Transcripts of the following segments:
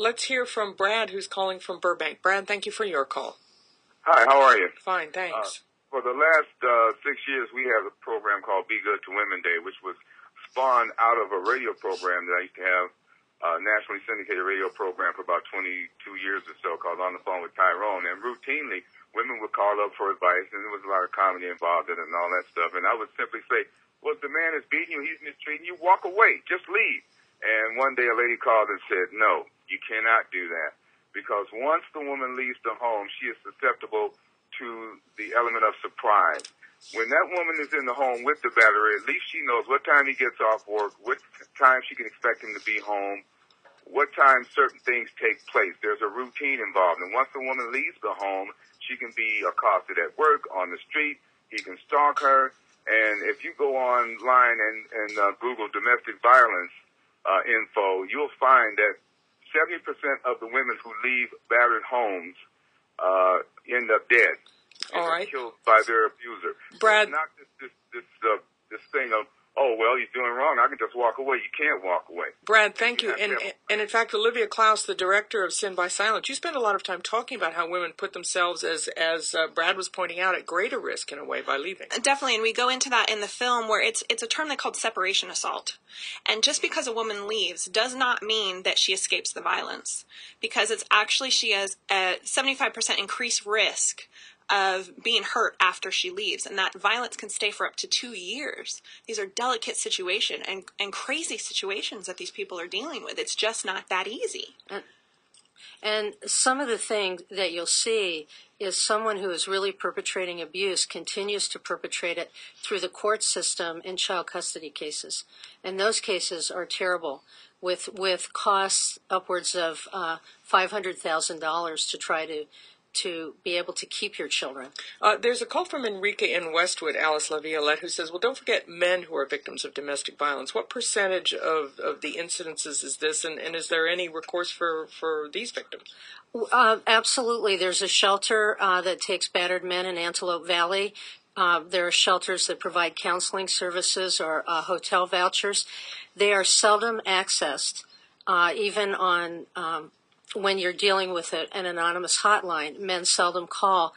Let's hear from Brad, who's calling from Burbank. Brad, thank you for your call. Hi, how are you? Fine, thanks. For the last 6 years, we have a program called Be Good to Women Day, which was spawned out of a radio program that I used to have, a nationally syndicated radio program for about 22 years or so called On the Phone with Tyrone. And routinely, women would call up for advice, and there was a lot of comedy involved in it and all that stuff. And I would simply say, well, if the man is beating you, he's mistreating you, walk away, just leave. And one day a lady called and said, no, you cannot do that. Because once the woman leaves the home, she is susceptible to the element of surprise. When that woman is in the home with the batterer, at least she knows what time he gets off work, what time she can expect him to be home, what time certain things take place. There's a routine involved. And once the woman leaves the home, she can be accosted at work, on the street. He can stalk her. And if you go online and Google domestic violence info, you'll find that 70% of the women who leave battered homes end up dead. All right. Killed by their abuser. Brad, so it's not this thing of, oh, well, he's doing wrong, I can just walk away. You can't walk away. Brad, thank you. And in fact, Olivia Klaus, the director of Sin by Silence, you spend a lot of time talking about how women put themselves, as Brad was pointing out, at greater risk in a way by leaving. Definitely, and we go into that in the film where it's a term they called separation assault. And just because a woman leaves does not mean that she escapes the violence, because it's actually she has a 75% increased risk of being hurt after she leaves, and that violence can stay for up to 2 years. These are delicate situations and crazy situations that these people are dealing with. It's just not that easy. And some of the things that you'll see is someone who is really perpetrating abuse continues to perpetrate it through the court system in child custody cases. And those cases are terrible, with costs upwards of $500,000 to try to be able to keep your children. There's a call from Enrique in Westwood, Alyce, LaViolette, who says, well, don't forget men who are victims of domestic violence. What percentage of the incidences is this, and is there any recourse for these victims? Absolutely. There's a shelter that takes battered men in Antelope Valley. There are shelters that provide counseling services or hotel vouchers. They are seldom accessed, even on when you're dealing with an anonymous hotline. Men seldom call.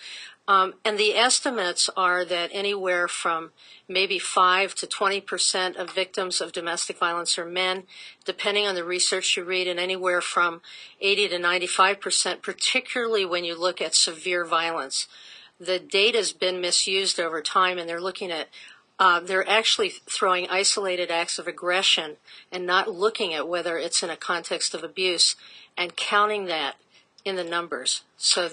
And the estimates are that anywhere from maybe 5 to 20% of victims of domestic violence are men, depending on the research you read, and anywhere from 80 to 95%, particularly when you look at severe violence. The data's been misused over time, and they're looking at they're actually throwing isolated acts of aggression and not looking at whether it's in a context of abuse and counting that in the numbers. So,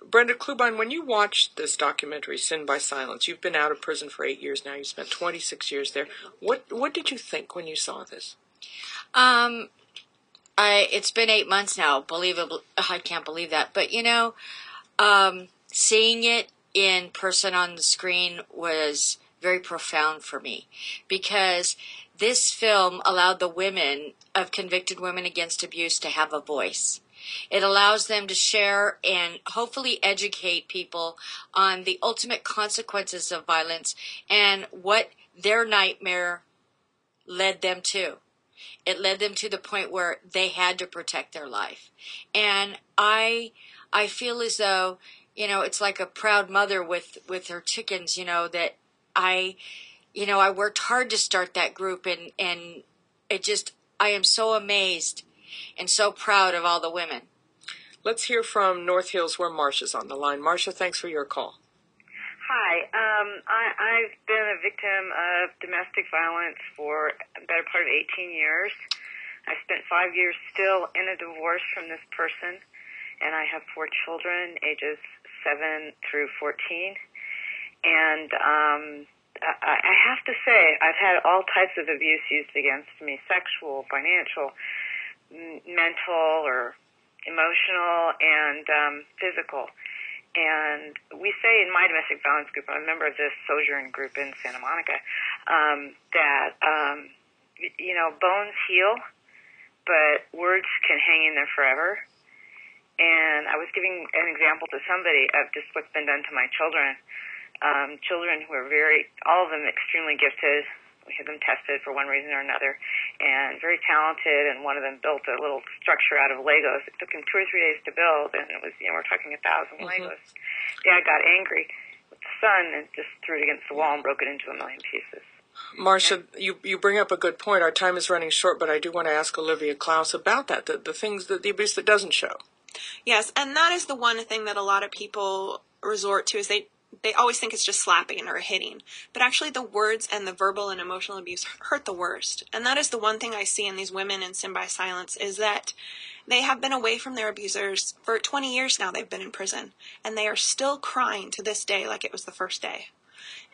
Brenda Clubine, when you watched this documentary, Sin by Silence, you've been out of prison for 8 years now. You spent 26 years there. What did you think when you saw this? It's been 8 months now. Believable, I can't believe that. But seeing it in person on the screen was very profound for me, because this film allowed the women of convicted women against abuse to have a voice. It allows them to share and hopefully educate people on the ultimate consequences of violence and what their nightmare led them to. It led them to the point where they had to protect their life. And I feel as though, it's like a proud mother with her chickens, that I worked hard to start that group, and I am so amazed and so proud of all the women. Let's hear from North Hills, where Marcia's on the line. Marcia, thanks for your call. Hi. I've been a victim of domestic violence for a better part of 18 years. I spent 5 years still in a divorce from this person, and I have 4 children, ages 7 through 14. And I have to say, I've had all types of abuse used against me: sexual, financial, mental, or emotional, and physical. And we say in my domestic violence group, I'm a member of this Sojourn group in Santa Monica, that, bones heal, but words can hang in there forever. And I was giving an example to somebody of just what's been done to my children. Children who are all of them extremely gifted, We had them tested for one reason or another, and very talented, and one of them built a little structure out of Legos. It took him 2 or 3 days to build, and it was, we're talking 1,000 Legos. Dad got angry with the son and just threw it against the wall and broke it into 1,000,000 pieces. Marcia, you bring up a good point. Our time is running short, but I do want to ask Olivia Klaus about that, the things, the abuse that doesn't show. Yes, and that is the one thing that a lot of people resort to, is they always think it's just slapping or hitting. But actually the words and the verbal and emotional abuse hurt the worst. And that is the one thing I see in these women in Sin by Silence, is that they have been away from their abusers for 20 years now. They've been in prison, and they are still crying to this day like it was the first day.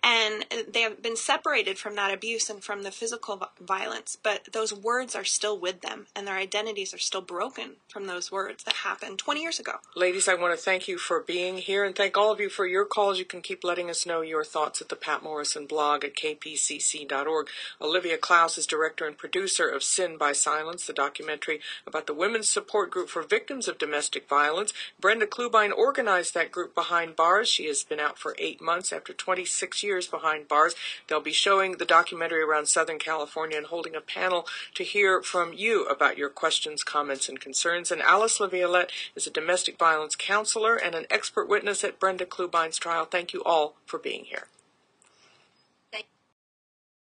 And they have been separated from that abuse and from the physical violence, but those words are still with them, and their identities are still broken from those words that happened 20 years ago. Ladies, I want to thank you for being here, and thank all of you for your calls. You can keep letting us know your thoughts at the Pat Morrison blog at kpcc.org. Olivia Klaus is director and producer of Sin by Silence, the documentary about the Women's Support Group for Victims of Domestic Violence. Brenda Clubine organized that group behind bars. She has been out for 8 months after 26 years behind bars. They'll be showing the documentary around Southern California and holding a panel to hear from you about your questions, comments, and concerns. And Alyce LaViolette is a domestic violence counselor and an expert witness at Brenda Clubine's trial. Thank you all for being here.